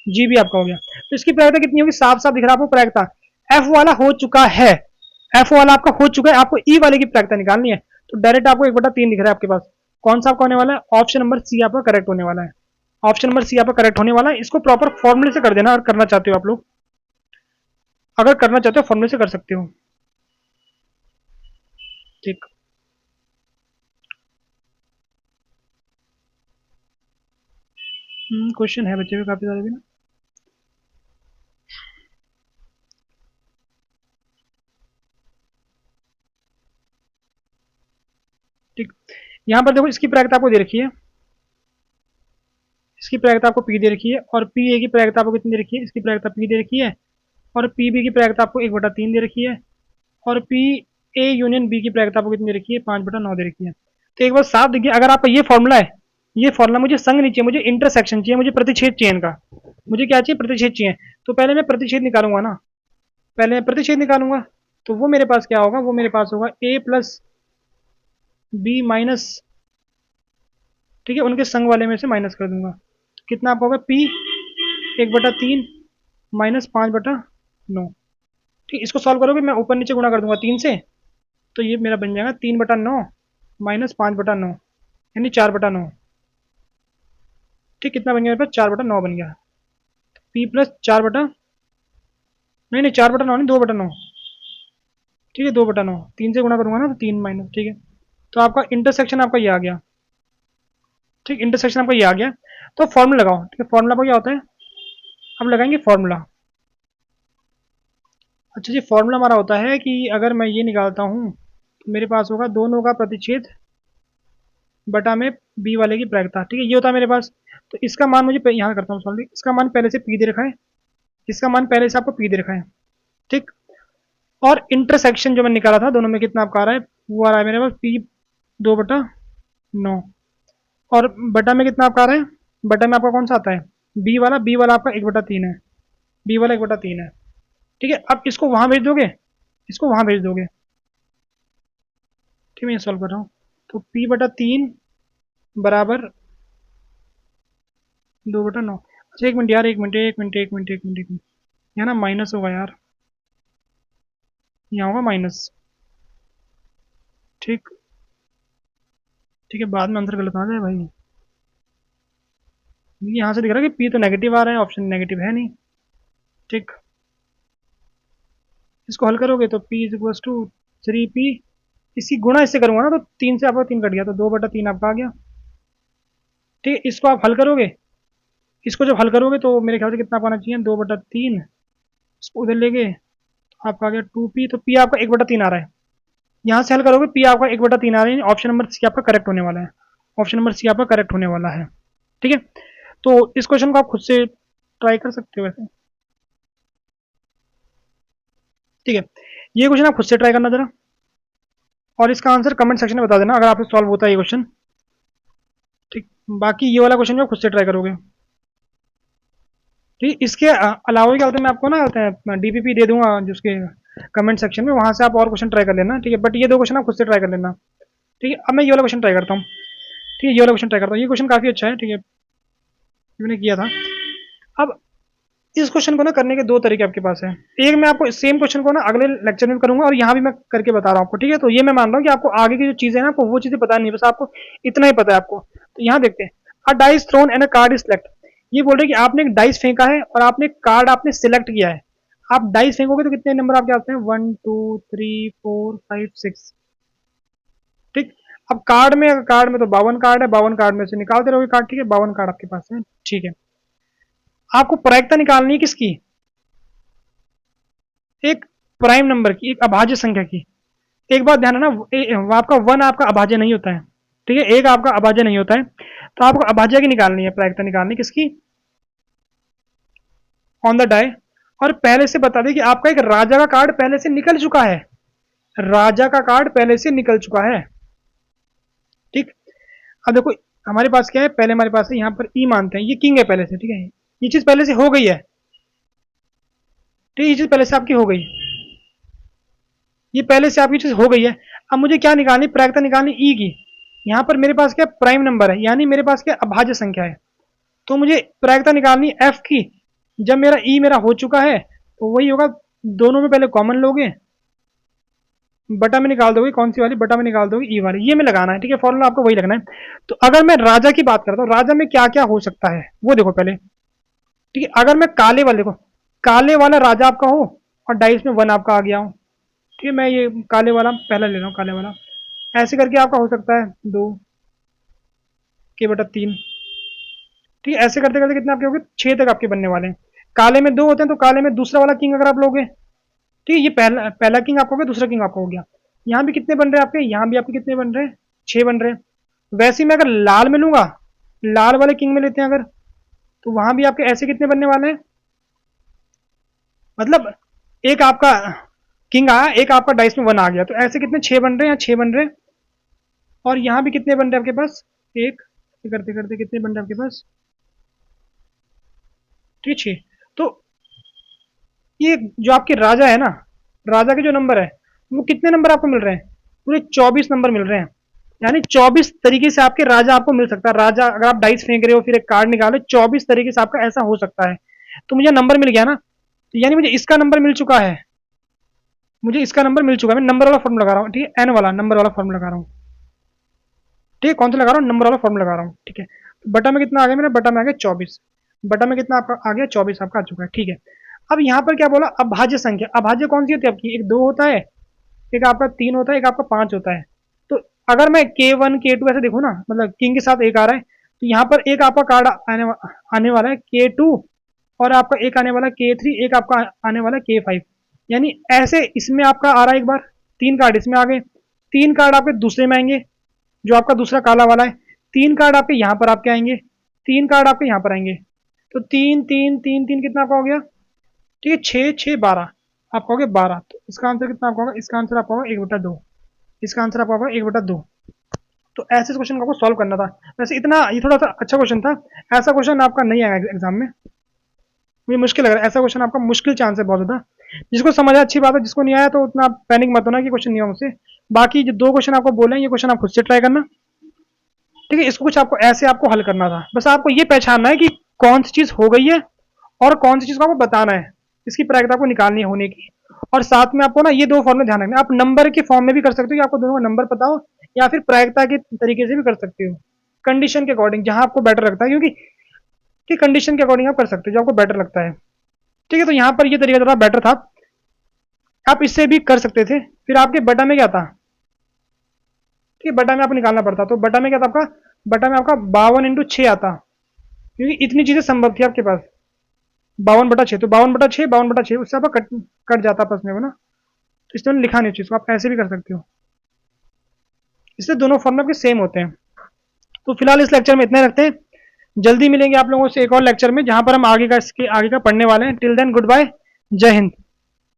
जी भी आपका हो गया। तो इसकी प्रायिकता कितनी होगी, साफ साफ दिख रहा है आपको प्रायिकता, एफ वाला हो चुका है, एफ वाला आपका हो चुका है, आपको ई वाले की प्रायिकता निकालनी है, तो डायरेक्ट आपको 1/3 दिख रहा है आपके पास, कौन सा आपका होने वाला है, ऑप्शन नंबर सी आपका करेक्ट होने वाला है, ऑप्शन नंबर सी आपका करेक्ट होने वाला है। इसको प्रॉपर फॉर्मूले से कर देना, अगर करना चाहते हो आप लोग, अगर करना चाहते हो फॉर्मूले से कर सकते हो, ठीक। क्वेश्चन है बच्चे में काफी सारे भी ना, ठीक। यहाँ पर देखो इसकी प्रायिकता आपको दे रखी है, इसकी प्रायिकता आपको पी दे रखी है, और पी ए की प्रायिकता आपको कितनी दे रखी है, इसकी प्रायिकता पी दे रखी है, और पी बी की प्रायिकता आपको 1/3 दे रखी है, और पी ए यूनियन बी की प्रायिकता आपको कितनी दे रखी है, 5/9 दे रखी है। तो एक बार साफ देखिए, अगर आपका ये फॉर्मूला है, ये फॉर्मूला मुझे संग नहीं चाहिए, मुझे इंटरसेक्शन चाहिए, मुझे प्रतिच्छेद चाहिए इनका, मुझे क्या चाहिए, प्रतिच्छेद चाहिए। तो पहले मैं प्रतिच्छेद निकालूंगा ना, पहले मैं प्रतिच्छेद निकालूंगा, तो वो मेरे पास क्या होगा, वो मेरे पास होगा ए प्लस बी माइनस, ठीक है, उनके संग वाले में से माइनस कर दूंगा, तो कितना आपका होगा, पी 1/3 माइनस 5/9, ठीक। इसको सॉल्व करोगे, मैं ऊपर नीचे गुणा कर दूंगा 3 से, तो ये मेरा बन जाएगा 3/9 माइनस 5/9, यानी 4/9, ठीक। कितना बन गया मेरे पास, 4/9 बन गया, पी प्लस 4 नहीं नहीं 4/9 नहीं, 2/9, ठीक है, 2/9, 3 से गुणा करूंगा ना तो 3 माइनस, ठीक है। तो आपका इंटरसेक्शन आपका ये आ गया, ठीक, इंटरसेक्शन आपका ये आ गया। तो फॉर्मूला लगाओ, ठीक है, फॉर्मूला आपका क्या होता है, अब लगाएंगे फॉर्मूला। अच्छा जी, फॉर्मूला हमारा होता है कि अगर मैं ये निकालता हूँ तो मेरे पास होगा दोनों का प्रतिच्छेद बटा में बी वाले की प्रायिकता। ठीक है, ये होता है मेरे पास। तो इसका मान मुझे यहाँ करता हूँ सॉल्व। इसका मान पहले से पी दे रखा है, इसका मान पहले से आपको पी दे रखा है। ठीक, और इंटरसेक्शन जो मैंने निकाला था दोनों में कितना आपका आ रहा है, वो आ रहा है मेरे पास पी 2/9। और बटा में कितना आपका आ रहा है, बटा में आपका कौन सा आता है, बी वाला आपका 1/3 है, बी वाला 1/3 है। ठीक है, अब इसको वहां भेज दोगे, इसको वहां भेज दोगे। ठीक है, मैं सॉल्व कर रहा हूँ। तो p/3 बराबर 2/9। अच्छा एक मिनट यार, एक मिनट एक मिनट एक मिनट एक मिनट एक मिनट, यहाँ ना माइनस होगा यार, यहाँ होगा माइनस। ठीक, ठीक है, बाद में आंसर गलत आ जाए भाई। यहाँ से दिख रहा है कि पी तो नेगेटिव आ रहा है, ऑप्शन नेगेटिव है नहीं। ठीक, इसको हल करोगे तो p is equal to 3p, इसकी गुणा इससे करूंगा ना तो 3 से आपका 3 कट गया तो 2/3 आपका आ गया। ठीक है, इसको आप हल करोगे, इसको जब हल करोगे तो मेरे ख्याल से कितना पाना चाहिए, 2/3, इसको उधर लेके तो आपका आ गया 2p, तो p आपका 1/3 आ रहा है। यहाँ से हल करोगे p आपका 1/3 आ रहा है, ऑप्शन नंबर सी आपका करेक्ट होने वाला है, ऑप्शन नंबर सी आपका करेक्ट होने वाला है। ठीक है, तो इस क्वेश्चन को आप खुद से ट्राई कर सकते हो वैसे। ठीक है, ये क्वेश्चन आप खुद से ट्राई करना जरा, और इसका आंसर कमेंट सेक्शन में बता देना अगर आपसे सॉल्व होता है ये क्वेश्चन। ठीक, बाकी ये वाला क्वेश्चन जो आप खुद से ट्राई करोगे। ठीक, इसके अलावा क्या होता है, मैं आपको ना होता है डीपीपी दे दूंगा जिसके कमेंट सेक्शन में, वहां से आप और क्वेश्चन ट्राई कर लेना। ठीक है, बट ये दो क्वेश्चन आप खुद से ट्राई कर लेना। ठीक है, अब मैं ये वाला क्वेश्चन ट्राई करता हूँ। ठीक है, ये वाला क्वेश्चन ट्राई करता हूँ, ये क्वेश्चन काफी अच्छा है। ठीक है, मैंने किया था। अब इस क्वेश्चन को ना करने के दो तरीके आपके पास है। एक मैं आपको सेम क्वेश्चन को ना अगले लेक्चर में करूंगा, और यहाँ भी मैं करके बता रहा हूँ आपको। ठीक है, तो ये मैं मान रहा हूँ कि आपको आगे की जो चीजें हैं ना आपको वो चीजें पता नहीं, बस आपको इतना ही पता है आपको। तो यहाँ देखते हैं, a dice thrown and a card is select. ये बोल रहे हैं कि आपने एक डाइस फेंका है और आपने एक कार्ड आपने सिलेक्ट किया है। आप डाइस फेंकोगे तो कितने नंबर आपके आते हैं, 1 2 3 4 5 6। ठीक, अब कार्ड में तो 52 कार्ड है, 52 कार्ड में से निकालते रहोगे कार्ड। ठीक है, 52 कार्ड आपके पास है। ठीक है, आपको प्रायिकता निकालनी है किसकी, एक प्राइम नंबर की, एक अभाज्य संख्या की। एक बात ध्यान है ना, आपका वन आपका अभाज्य नहीं होता है। ठीक है, एक आपका अभाज्य नहीं होता है, तो आपको अभाज्य की निकालनी है, प्रायिकता निकालनी किसकी, ऑन द डाई। और पहले से बता दें कि आपका एक राजा का कार्ड पहले से निकल चुका है, राजा का कार्ड पहले से निकल चुका है। ठीक, अब देखो हमारे पास क्या है, पहले हमारे पास है यहाँ पर ई मानते हैं, ये किंग है पहले से। ठीक है, ये चीज पहले से हो गई है। ठीक है, ये चीज पहले से आपकी हो गई, ये पहले से आपकी चीज हो गई है। अब मुझे क्या निकालनी, प्रायिकता निकालनी ई की। यहाँ पर मेरे पास क्या प्राइम नंबर है, यानी मेरे पास क्या अभाज्य संख्या है, तो मुझे प्रायिकता निकालनी एफ की। जब मेरा ई मेरा हो चुका है तो वही होगा, दोनों में पहले कॉमन लोगे, बटा में निकाल दोगे, कौन सी वाली, बटा में निकाल दोगे ई वाली, ये में लगाना है। ठीक है, फॉर्मूला आपको वही लगना है। तो अगर मैं राजा की बात करता हूँ, राजा में क्या क्या हो सकता है वो देखो पहले। ठीक है, अगर मैं काले वाले देखो, काले वाला राजा आपका हो और डाइस में 1 आपका आ गया हो। ठीक है, मैं ये काले वाला पहला ले रहा हूँ, काले वाला। ऐसे करके आपका हो सकता है 2 के/3। ठीक है, ऐसे करते करते कितने आपके हो गए, 6 तक आपके बनने वाले हैं। काले में 2 होते हैं, तो काले में दूसरा वाला किंग अगर आप लोगे, ठीक है, ये पहला पहला किंग आपका हो गया, दूसरा किंग आपका हो गया। यहाँ भी कितने बन रहे हैं आपके, यहाँ भी आपके कितने बन रहे हैं, 6 बन रहे हैं। वैसे ही मैं अगर लाल में लूंगा, लाल वाले किंग में लेते हैं अगर, तो वहां भी आपके ऐसे कितने बनने वाले हैं, मतलब एक आपका किंग आया, एक आपका डाइस में 1 आ गया, तो ऐसे कितने 6 बन रहे हैं, 6 बन रहे हैं। और यहाँ भी कितने बन रहे हैं आपके पास, एक करते करते कितने बन रहे हैं आपके पास, ठीक है 6। तो ये जो आपके राजा है ना, राजा के जो नंबर है वो कितने नंबर आपको मिल रहे हैं, पूरे 24 नंबर मिल रहे हैं। यानी 24 तरीके से आपके राजा आपको मिल सकता है। राजा अगर आप डाइस फेंक रहे हो फिर एक कार्ड निकालो, 24 तरीके से आपका ऐसा हो सकता है। तो मुझे नंबर मिल गया ना, तो यानी मुझे इसका नंबर मिल चुका है, मुझे इसका नंबर मिल चुका है। मैं नंबर वाला फॉर्म लगा रहा हूँ, ठीक है, एन वाला नंबर वाला फॉर्म लगा रहा हूँ। ठीक है, कौन सा लगा रहा हूँ, नंबर वाला फॉर्म लगा रहा हूँ। ठीक है, तो बटा में कितना आ गया मेरा, बटा में आ गया 24, बटा में कितना आपका आ गया 24 आपका आ चुका है। ठीक है, अब यहाँ पर क्या बोला, अभाज्य संख्या। अभाज्य कौन सी होती है आपकी, एक 2 होता है, एक आपका 3 होता है, एक आपका 5 होता है। तो अगर मैं K1 K2 ऐसे देखूँ ना, मतलब किंग के साथ एक आ रहा है, तो यहाँ पर एक आपका कार्ड आने वाला है K2 और आपका एक आने वाला K3, एक आपका आने वाला K5। यानी ऐसे इसमें आपका आ रहा है एक बार, 3 कार्ड इसमें आ गए, 3 कार्ड आपके दूसरे में आएंगे जो आपका दूसरा काला वाला है, 3 कार्ड आपके यहाँ पर आपके आएंगे, 3 कार्ड आपके यहाँ पर आएंगे। तो 3 3 3 3 कितना आपका हो गया, ठीक है, 6 6 12 आपका हो गया 12। तो इसका आंसर कितना आपका होगा, इसका आंसर आपका होगा 1/2, इसका आंसर आपका होगा 1/2। तो ऐसे क्वेश्चन को आपको सॉल्व करना था। वैसे इतना ये थोड़ा सा अच्छा क्वेश्चन था, ऐसा क्वेश्चन आपका नहीं आएगा एग्जाम में, मुझे मुश्किल लग रहा है, ऐसा क्वेश्चन आपका मुश्किल चांस है बहुत ज़्यादा। जिसको समझ आया अच्छी बात है, जिसको नहीं आया तो उतना पैनिक मत होना कि क्वेश्चन नहीं हुआ मुझसे। बाकी जो 2 क्वेश्चन आपको बोले हैं ये क्वेश्चन आप खुद से ट्राई करना, ठीक है। इसको कुछ आपको ऐसे आपको हल करना था, बस आपको ये पहचानना है कि कौन सी चीज़ हो गई है और कौन सी चीज़ को आपको बताना है, इसकी प्रायिकता आपको निकालनी है होने की। और साथ में आपको ना ये 2 फॉर्म में ध्यान रखना, आप नंबर के फॉर्म में भी कर सकते हो कि आपको दोनों का नंबर पता हो, या फिर प्रायिकता के तरीके से भी कर सकते हो, कंडीशन के अकॉर्डिंग जहां आपको बेटर लगता है, क्योंकि कि कंडीशन के अकॉर्डिंग आप कर सकते हो जो आपको बेटर लगता है, ठीक है। तो यहाँ पर ये तरीका थोड़ा बेटर था, आप इससे भी कर सकते थे। फिर आपके बटा में क्या था, ठीक है, बटा में आपको निकालना पड़ता, तो बटा में क्या था आपका, बटा में आपका 52 × 6 आता, क्योंकि इतनी चीजें संभव थी आपके पास, 52/6, तो 52/6 52/6 उससे आपका कट कट जाता आपस में वो ना, तो इसलिए मैंने लिखा नहीं चीज को, आप ऐसे भी कर सकते हो, इससे दोनों फॉर्म आपके सेम होते हैं। तो फिलहाल इस लेक्चर में इतने रखते हैं, जल्दी मिलेंगे आप लोगों से एक और लेक्चर में जहां पर हम आगे का इसके आगे का पढ़ने वाले हैं। टिल देन गुड बाय, जय हिंद।